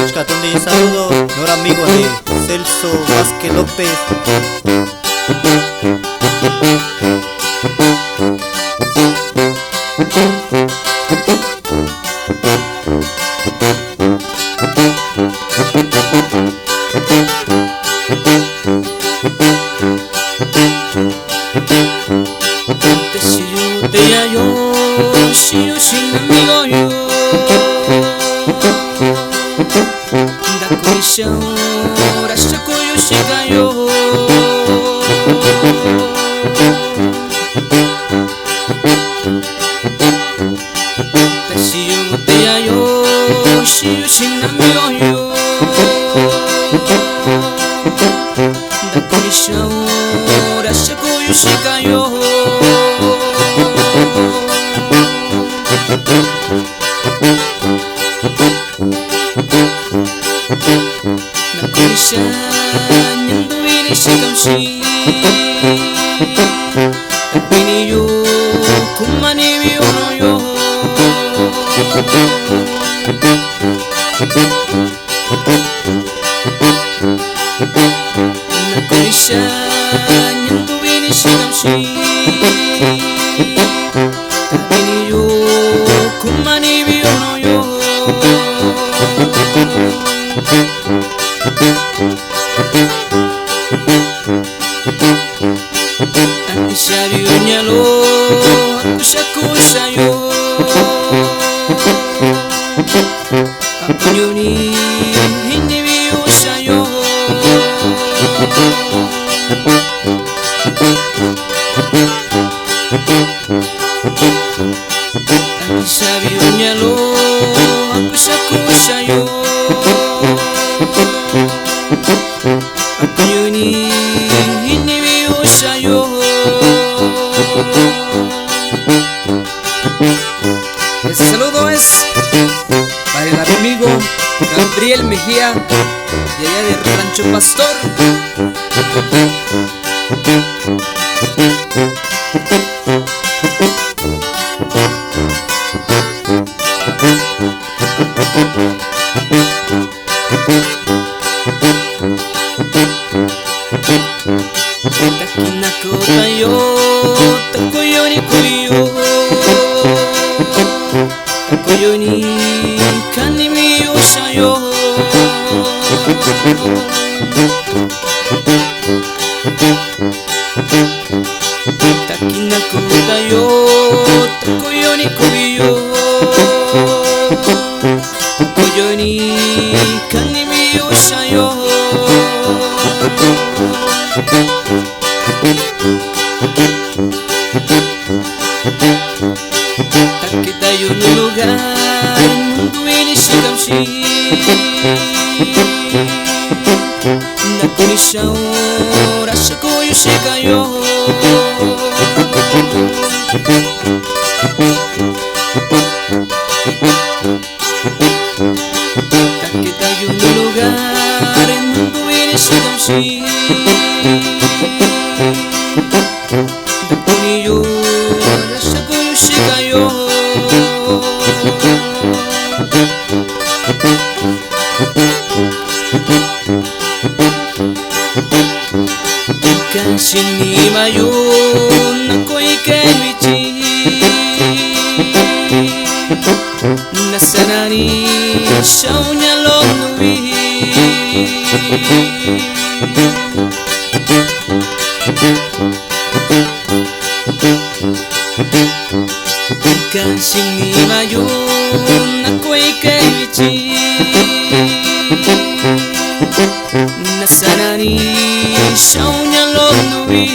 Chicatón de saludo, no era amigo de Celso Vázquez López. Siyo sin amigo yo da colisão rasa koyo shigayo Siyo te yo siyo sin amigo yo da colisão rasa koyo shigayo Na colisão nyando ini shikamshi Tapini yo kumani biyono yo Na colisão nyando ini shikamshi Tapini yo kumani biyono yo Ati sabiunya lo aku sayo Aku nyuni ini biu sayo Ati sabiunya lo aku sayo Aku nyuni ini biu sayo Este saludo es para el amigo Gabriel Mejía de allá de Rancho Pastor. Takinako tayo takoyo ni kuyo Takoyo ni kanimi yo sayo Takinako tayo takoyo ni kuyo Takoyo ni kanimi yo sayo Takita yun ang lugar mundo ini shikamshi Na colisão rasa koyo shigayo Takita yun ang lugar mundo ini shikamshi Dapuniyo rasa koyo shigayo Kansin ni mayon ako ikemichi Nasanani shaunya lonui Kansin ni mayon ako ikemichi Nasanani shaunya lonui